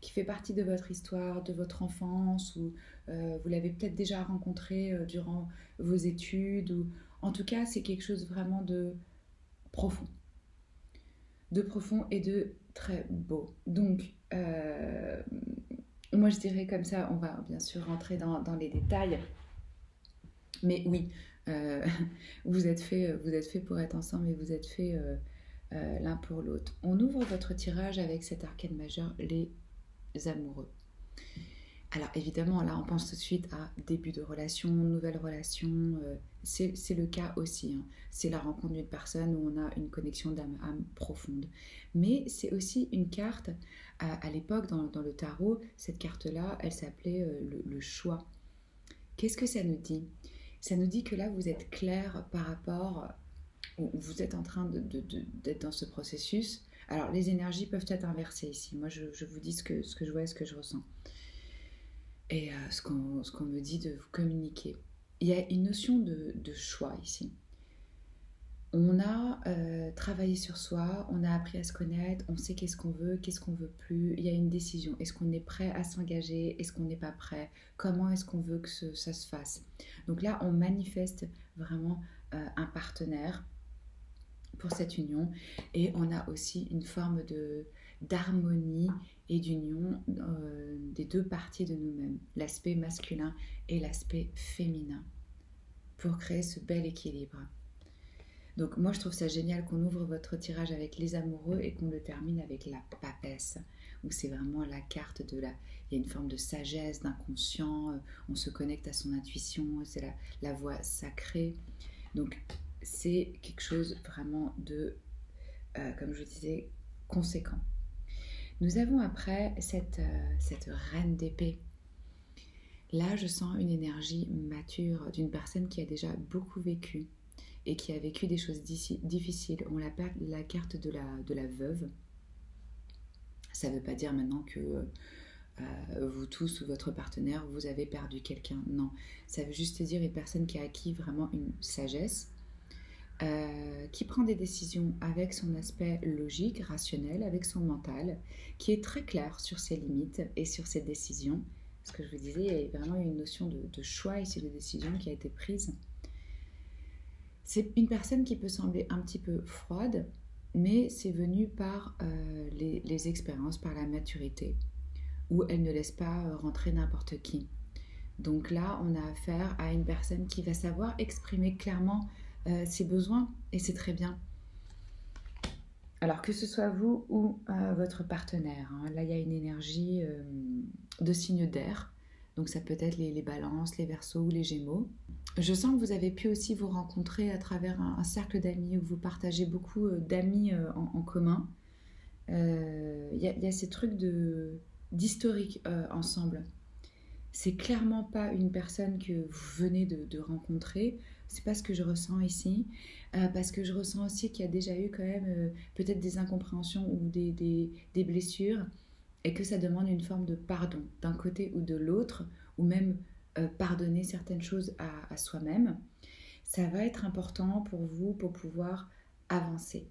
fait partie de votre histoire, de votre enfance, ou vous l'avez peut-être déjà rencontrée durant vos études, ou en tout cas, c'est quelque chose vraiment profond, de profond et de très beau. Donc, moi je dirais comme ça, on va bien sûr rentrer dans les détails, mais oui, euh, vous êtes fait pour être ensemble et vous êtes fait l'un pour l'autre. On ouvre votre tirage avec cet arcane majeur, les amoureux. Alors évidemment, là, on pense tout de suite à début de relation, nouvelle relation. C'est le cas aussi, hein. C'est la rencontre d'une personne où on a une connexion d'âme-âme profonde. Mais c'est aussi une carte, à l'époque, dans le tarot, cette carte-là, elle s'appelait le choix. Qu'est-ce que ça nous dit? Ça nous dit que là, vous êtes clair par rapport, vous êtes en train d'être dans ce processus. Alors, les énergies peuvent être inversées ici. Moi, je vous dis ce que je vois et ce que je ressens. Et ce qu'on me dit de vous communiquer. Il y a une notion de choix ici. On a travaillé sur soi, on a appris à se connaître, on sait qu'est-ce qu'on veut plus. Il y a une décision. Est-ce qu'on est prêt à s'engager? Est-ce qu'on n'est pas prêt? Comment est-ce qu'on veut que ça se fasse? Donc là, on manifeste vraiment un partenaire pour cette union, et on a aussi une forme d'harmonie et d'union des deux parties de nous-mêmes, l'aspect masculin et l'aspect féminin, pour créer ce bel équilibre. Donc moi je trouve ça génial qu'on ouvre votre tirage avec les amoureux et qu'on le termine avec la papesse, où c'est vraiment la carte il y a une forme de sagesse, d'inconscient, on se connecte à son intuition, c'est la voix sacrée. Donc c'est quelque chose vraiment de, comme je disais, conséquent. Nous avons après cette reine d'épée. Là, je sens une énergie mature d'une personne qui a déjà beaucoup vécu et qui a vécu des choses difficiles. On l'appelle la carte de la veuve. Ça ne veut pas dire maintenant que vous tous ou votre partenaire, vous avez perdu quelqu'un. Non, ça veut juste dire une personne qui a acquis vraiment une sagesse, qui prend des décisions avec son aspect logique, rationnel, avec son mental, qui est très clair sur ses limites et sur ses décisions. Ce que je vous disais, il y a vraiment une notion de choix ici, de décision qui a été prise. C'est une personne qui peut sembler un petit peu froide, mais c'est venu par les expériences, par la maturité, où elle ne laisse pas rentrer n'importe qui. Donc là, on a affaire à une personne qui va savoir exprimer clairement ses besoins, et c'est très bien. Alors que ce soit vous ou votre partenaire, hein, là il y a une énergie de signe d'air, donc ça peut être les balances, les verseaux ou les gémeaux. Je sens que vous avez pu aussi vous rencontrer à travers un cercle d'amis où vous partagez beaucoup d'amis en commun. Il y a ces trucs d'historique ensemble. C'est clairement pas une personne que vous venez de rencontrer. C'est pas ce que je ressens ici. Parce que je ressens aussi qu'il y a déjà eu quand même peut-être des incompréhensions ou des blessures, et que ça demande une forme de pardon d'un côté ou de l'autre, ou même pardonner certaines choses à soi-même. Ça va être important pour vous pour pouvoir avancer.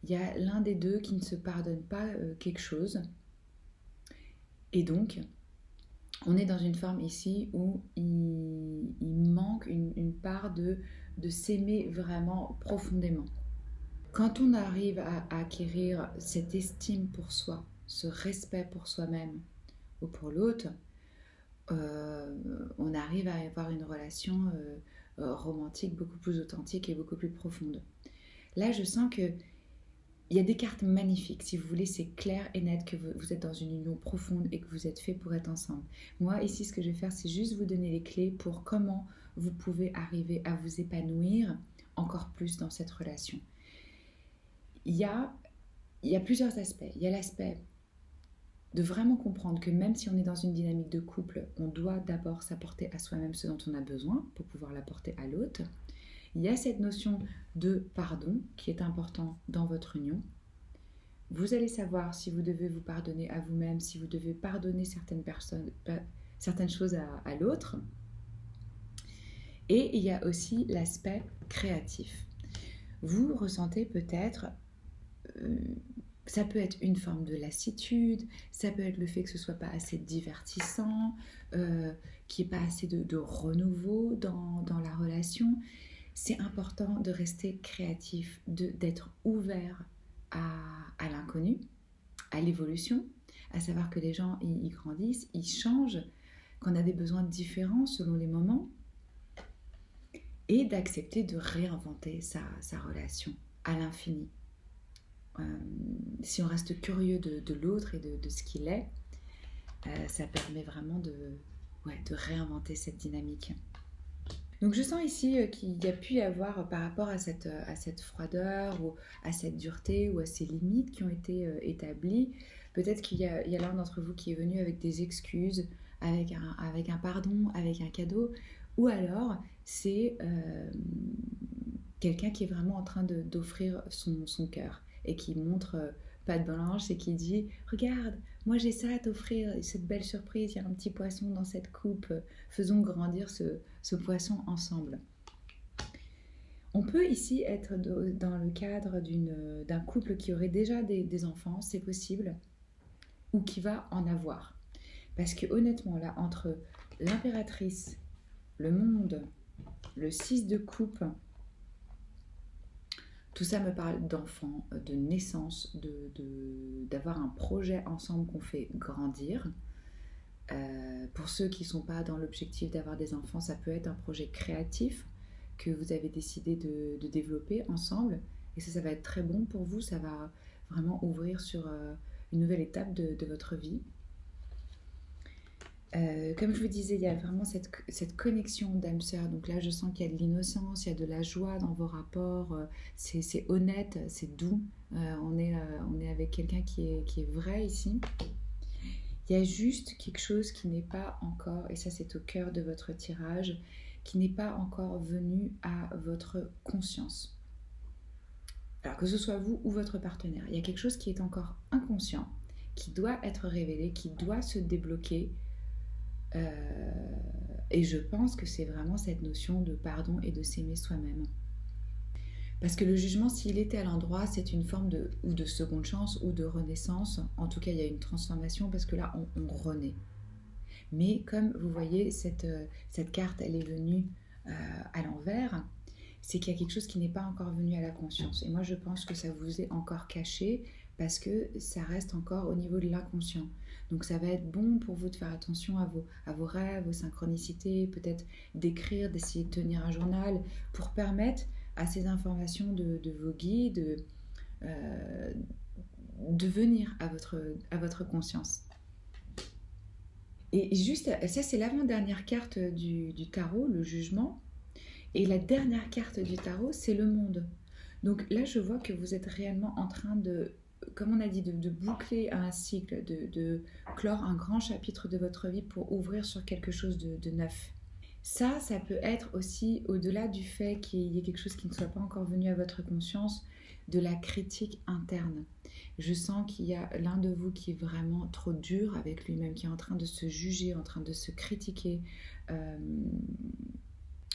Il y a l'un des deux qui ne se pardonne pas quelque chose. Et donc, on est dans une forme ici où il manque une part de s'aimer vraiment profondément. Quand on arrive à acquérir cette estime pour soi, ce respect pour soi-même ou pour l'autre, on arrive à avoir une relation romantique beaucoup plus authentique et beaucoup plus profonde. Là, je sens que il y a des cartes magnifiques. Si vous voulez, c'est clair et net que vous êtes dans une union profonde et que vous êtes fait pour être ensemble. Moi, ici, ce que je vais faire, c'est juste vous donner les clés pour comment vous pouvez arriver à vous épanouir encore plus dans cette relation. Il y a plusieurs aspects. Il y a l'aspect de vraiment comprendre que même si on est dans une dynamique de couple, on doit d'abord s'apporter à soi-même ce dont on a besoin pour pouvoir l'apporter à l'autre. Il y a cette notion de pardon qui est important dans votre union. Vous allez savoir si vous devez vous pardonner à vous-même, si vous devez pardonner certaines choses à l'autre. Et il y a aussi l'aspect créatif. Vous ressentez peut-être, ça peut être une forme de lassitude, ça peut être le fait que ce ne soit pas assez divertissant, qu'il n'y ait pas assez de renouveau dans la relation. C'est important de rester créatif, d'être ouvert à l'inconnu, à l'évolution, à savoir que les gens ils grandissent, ils changent, qu'on a des besoins différents selon les moments, et d'accepter de réinventer sa relation à l'infini. Si on reste curieux de l'autre et de ce qu'il est, ça permet vraiment de réinventer cette dynamique. Donc je sens ici qu'il y a pu y avoir par rapport à cette froideur ou à cette dureté ou à ces limites qui ont été établies, peut-être qu'il y a l'un d'entre vous qui est venu avec des excuses, avec un pardon, avec un cadeau, ou alors c'est quelqu'un qui est vraiment en train d'offrir son cœur et qui montre patte blanche et qui dit « Regarde, moi j'ai ça à t'offrir, cette belle surprise, il y a un petit poisson dans cette coupe, faisons grandir ce poisson ensemble. » On peut ici être dans le cadre d'un couple qui aurait déjà des enfants, c'est possible, ou qui va en avoir. Parce que honnêtement, là, entre l'impératrice, le monde, le 6 de coupe, tout ça me parle d'enfants, de naissance, d'avoir un projet ensemble qu'on fait grandir. Pour ceux qui ne sont pas dans l'objectif d'avoir des enfants, ça peut être un projet créatif que vous avez décidé de développer ensemble. Et ça va être très bon pour vous, ça va vraiment ouvrir sur une nouvelle étape de votre vie. Comme je vous disais, il y a vraiment cette connexion d'âme sœur. Donc là, je sens qu'il y a de l'innocence, il y a de la joie dans vos rapports. C'est honnête, c'est doux. On est avec quelqu'un qui est vrai ici. Il y a juste quelque chose qui n'est pas encore, et ça c'est au cœur de votre tirage, qui n'est pas encore venu à votre conscience. Alors que ce soit vous ou votre partenaire, il y a quelque chose qui est encore inconscient, qui doit être révélé, qui doit se débloquer. Et je pense que c'est vraiment cette notion de pardon et de s'aimer soi-même. Parce que le jugement, s'il était à l'endroit, c'est une forme ou de seconde chance ou de renaissance. En tout cas, il y a une transformation parce que là, on renaît. Mais comme vous voyez, cette carte, elle est venue à l'envers, c'est qu'il y a quelque chose qui n'est pas encore venu à la conscience. Et moi, je pense que ça vous est encore caché parce que ça reste encore au niveau de l'inconscient. Donc ça va être bon pour vous de faire attention à vos rêves, vos synchronicités, peut-être d'écrire, d'essayer de tenir un journal pour permettre à ces informations de vos guides de venir à votre conscience. Et juste, ça c'est l'avant-dernière carte du tarot, le jugement. Et la dernière carte du tarot, c'est le monde. Donc là, je vois que vous êtes réellement en train de, comme on a dit, de boucler un cycle, de clore un grand chapitre de votre vie pour ouvrir sur quelque chose de neuf. Ça peut être aussi, au-delà du fait qu'il y ait quelque chose qui ne soit pas encore venu à votre conscience, de la critique interne. Je sens qu'il y a l'un de vous qui est vraiment trop dur avec lui-même, qui est en train de se juger, en train de se critiquer.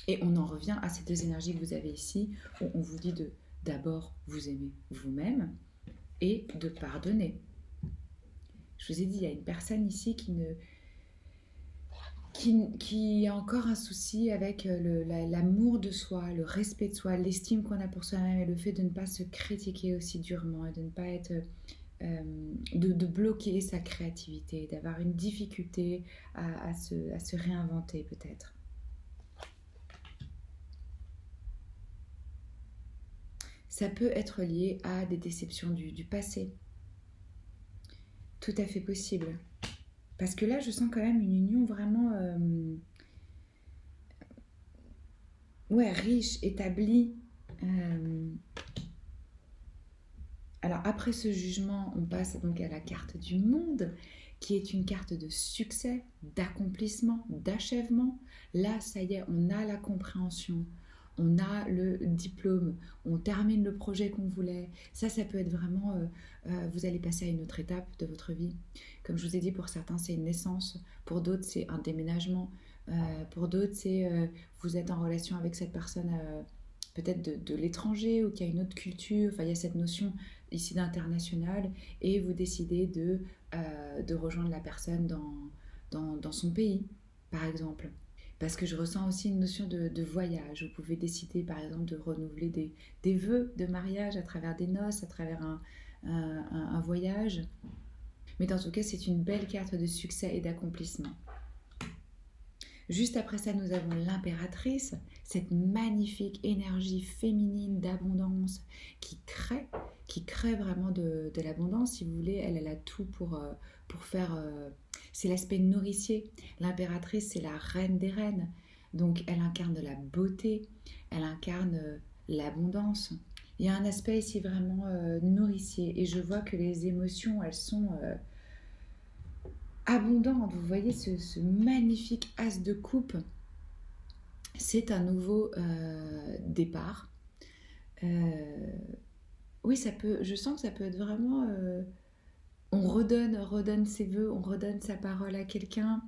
Et on en revient à ces deux énergies que vous avez ici, où on vous dit de d'abord vous aimer vous-même et de pardonner. Je vous ai dit, il y a une personne ici qui a encore un souci avec l'amour de soi, le respect de soi, l'estime qu'on a pour soi-même et le fait de ne pas se critiquer aussi durement et de ne pas être... de bloquer sa créativité, d'avoir une difficulté à se réinventer peut-être. Ça peut être lié à des déceptions du passé. Tout à fait possible. Parce que là, je sens quand même une union vraiment riche, établie. Alors après ce jugement, on passe donc à la carte du monde, qui est une carte de succès, d'accomplissement, d'achèvement. Là, ça y est, on a la compréhension. on a le diplôme, on termine le projet qu'on voulait. Ça peut être vraiment, vous allez passer à une autre étape de votre vie. Comme je vous ai dit, pour certains, c'est une naissance. Pour d'autres, c'est un déménagement. Pour d'autres, c'est vous êtes en relation avec cette personne peut-être de l'étranger ou qui a une autre culture. Enfin, il y a cette notion ici d'international et vous décidez de rejoindre la personne dans son pays, par exemple. Parce que je ressens aussi une notion de voyage. Vous pouvez décider, par exemple, de renouveler des vœux de mariage à travers des noces, à travers un voyage. Mais dans tout cas, c'est une belle carte de succès et d'accomplissement. Juste après ça, nous avons l'impératrice, cette magnifique énergie féminine d'abondance qui crée vraiment de l'abondance. Si vous voulez, elle a tout pour faire... c'est l'aspect nourricier. L'impératrice, c'est la reine des reines. Donc, elle incarne la beauté, elle incarne l'abondance. Il y a un aspect ici vraiment nourricier. Et je vois que les émotions, elles sont... abondante. Vous voyez ce magnifique as de coupe, c'est un nouveau départ. Oui, je sens que ça peut être vraiment... on redonne ses vœux, on redonne sa parole à quelqu'un,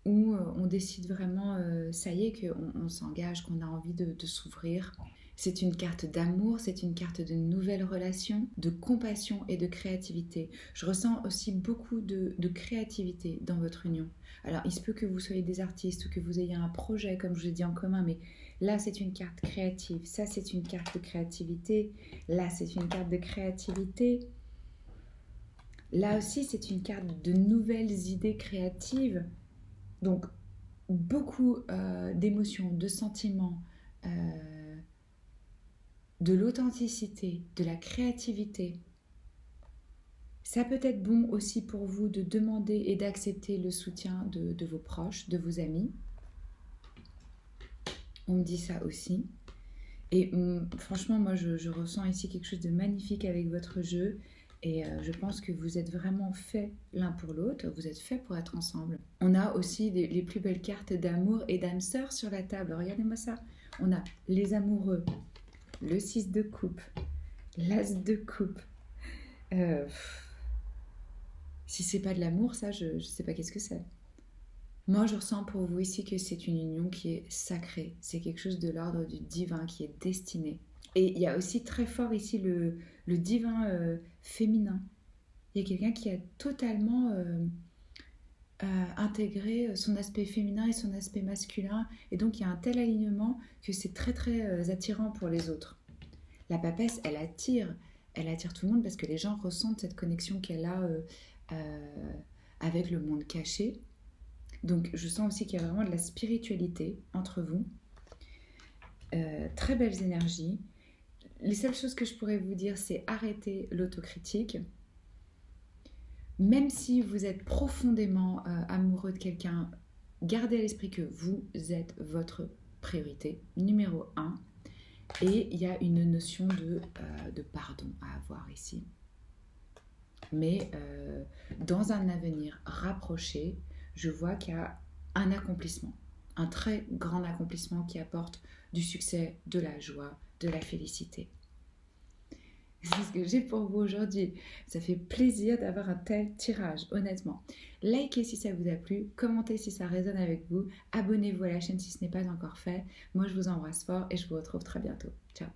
ou on décide vraiment, ça y est, qu'on s'engage, qu'on a envie de s'ouvrir. C'est une carte d'amour, c'est une carte de nouvelles relations, de compassion et de créativité. Je ressens aussi beaucoup de créativité dans votre union. Alors, il se peut que vous soyez des artistes ou que vous ayez un projet, comme je vous ai dit, en commun, mais là, c'est une carte créative. Ça, c'est une carte de créativité. Là, c'est une carte de créativité. Là aussi, c'est une carte de nouvelles idées créatives. Donc, beaucoup d'émotions, de sentiments, de l'authenticité, de la créativité. Ça peut être bon aussi pour vous de demander et d'accepter le soutien de vos proches, de vos amis. On me dit ça aussi. Et franchement, moi, je ressens ici quelque chose de magnifique avec votre jeu. Et je pense que vous êtes vraiment faits l'un pour l'autre. Vous êtes faits pour être ensemble. On a aussi les plus belles cartes d'amour et d'âme sœur sur la table. Regardez-moi ça. On a les amoureux, le 6 de coupe, l'as de coupe. Si c'est pas de l'amour, ça, je sais pas qu'est-ce que c'est. Moi, je ressens pour vous ici que c'est une union qui est sacrée. C'est quelque chose de l'ordre du divin qui est destiné. Et il y a aussi très fort ici le divin féminin. Il y a quelqu'un qui a totalement intégré son aspect féminin et son aspect masculin. Et donc, il y a un tel alignement que c'est très, très attirant pour les autres. La papesse, elle attire tout le monde parce que les gens ressentent cette connexion qu'elle a avec le monde caché. Donc, je sens aussi qu'il y a vraiment de la spiritualité entre vous. Très belles énergies. Les seules choses que je pourrais vous dire, c'est arrêter l'autocritique. Même si vous êtes profondément amoureux de quelqu'un, gardez à l'esprit que vous êtes votre priorité numéro 1. Et il y a une notion de pardon à avoir ici. Mais dans un avenir rapproché, je vois qu'il y a un accomplissement, un très grand accomplissement qui apporte du succès, de la joie, de la félicité. C'est ce que j'ai pour vous aujourd'hui. Ça fait plaisir d'avoir un tel tirage, honnêtement. Likez si ça vous a plu, commentez si ça résonne avec vous, abonnez-vous à la chaîne si ce n'est pas encore fait. Moi, je vous embrasse fort et je vous retrouve très bientôt. Ciao.